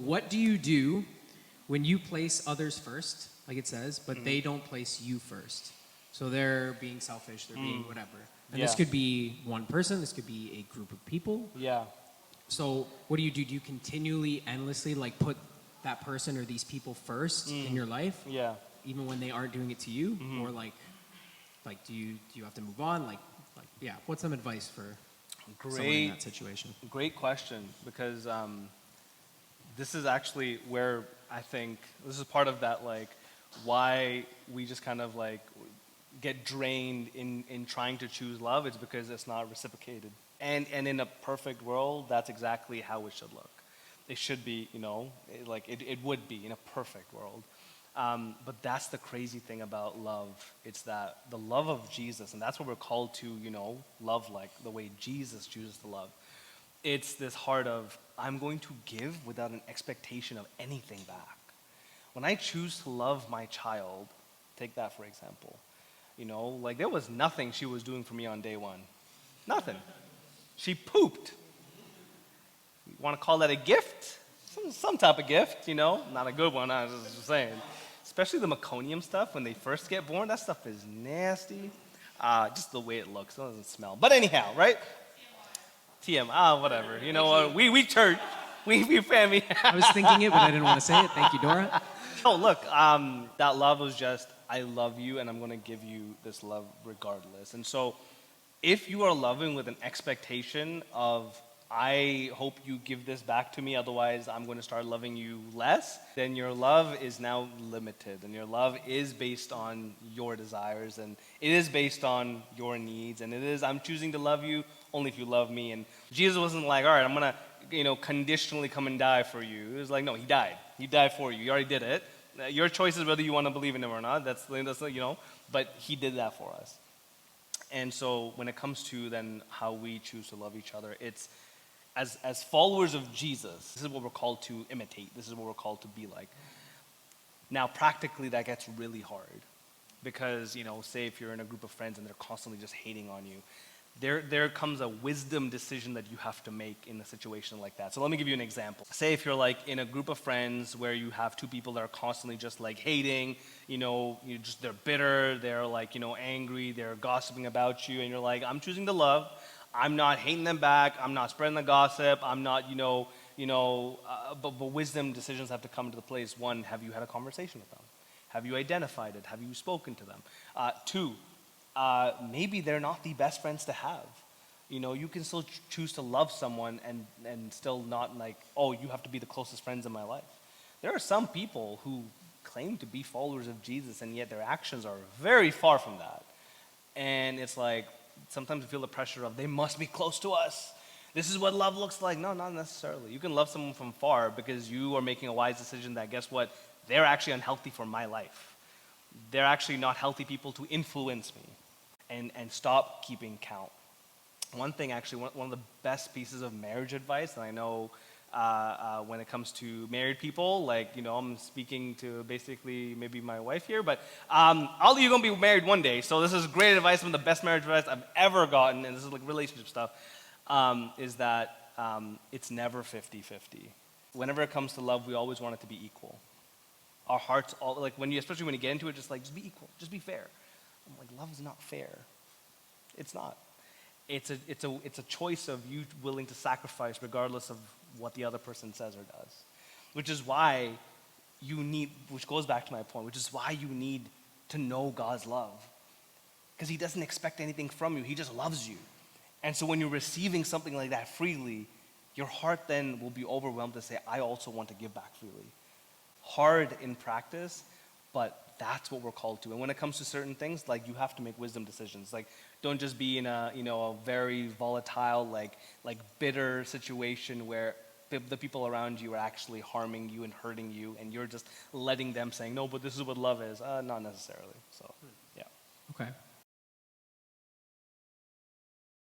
What do you do when you place others first, like it says, but they don't place you first? So they're being selfish, they're being whatever. And this could be one person, this could be a group of people. Yeah. So what do you do? Do you continually, endlessly, like put that person or these people first in your life? Yeah. Even when they aren't doing it to you? Or like do you have to move on? Like yeah, what's some advice for someone in that situation? Great question, because this is actually where I think this is part of that, like, why we just kind of like get drained in trying to choose love. It's because it's not reciprocated. And in a perfect world, that's exactly how it should look. It should be, it would be in a perfect world. But that's the crazy thing about love. It's that the love of Jesus, and that's what we're called to, love like the way Jesus chooses to love. It's this heart of, I'm going to give without an expectation of anything back. When I choose to love my child, take that for example, there was nothing she was doing for me on day one. Nothing. She pooped. You want to call that a gift? Some type of gift, not a good one, I was just saying. Especially the meconium stuff, when they first get born, that stuff is nasty. Just the way it looks, it doesn't smell. But anyhow, right? Whatever. You know what? We church. We family. I was thinking it, but I didn't want to say it. Thank you, Dora. Oh, look, that love was just, I love you, and I'm going to give you this love regardless. And so, if you are loving with an expectation of, I hope you give this back to me, otherwise I'm going to start loving you less, then your love is now limited, and your love is based on your desires, and it is based on your needs, and it is, I'm choosing to love you only if you love me. And Jesus wasn't like, all right, I'm going to, conditionally come and die for you. It was like, no, he died. He died for you. You already did it. Your choice is whether you want to believe in him or not. That's but he did that for us. And so when it comes to then how we choose to love each other, it's as followers of Jesus, this is what we're called to imitate. This is what we're called to be like. Now, practically, that gets really hard because, say if you're in a group of friends and they're constantly just hating on you, there comes a wisdom decision that you have to make in a situation like that. So let me give you an example. Say if you're like in a group of friends where you have two people that are constantly just like hating, they're bitter, they're like, angry, they're gossiping about you, and you're like, I'm choosing to love. I'm not hating them back. I'm not spreading the gossip. I'm not, but wisdom decisions have to come to the place. One, have you had a conversation with them? Have you identified it? Have you spoken to them? Two, maybe they're not the best friends to have. You can still choose to love someone and still not like, oh, you have to be the closest friends in my life. There are some people who claim to be followers of Jesus, and yet their actions are very far from that. And it's like, sometimes you feel the pressure of, they must be close to us. This is what love looks like. No, not necessarily. You can love someone from far because you are making a wise decision that, guess what? They're actually unhealthy for my life. They're actually not healthy people to influence me. And stop keeping count. One thing, actually, one of the best pieces of marriage advice, and I know when it comes to married people, like, I'm speaking to basically maybe my wife here, but all of you are going to be married one day, so this is great advice, some of the best marriage advice I've ever gotten, and this is like relationship stuff, is that it's never 50-50. Whenever it comes to love, we always want it to be equal. Our hearts, especially when you get into it, just be equal, just be fair. I'm like, love is not fair. It's not. It's a choice of you willing to sacrifice regardless of what the other person says or does. Which is why which goes back to my point, which is why you need to know God's love. Because he doesn't expect anything from you, he just loves you. And so when you're receiving something like that freely, your heart then will be overwhelmed to say, I also want to give back freely. Hard in practice, but that's what we're called to. And when it comes to certain things, like, you have to make wisdom decisions. Like, don't just be in a very volatile, like bitter situation where the people around you are actually harming you and hurting you, and you're just letting them saying, no, but this is what love is. Not necessarily. So, yeah. Okay.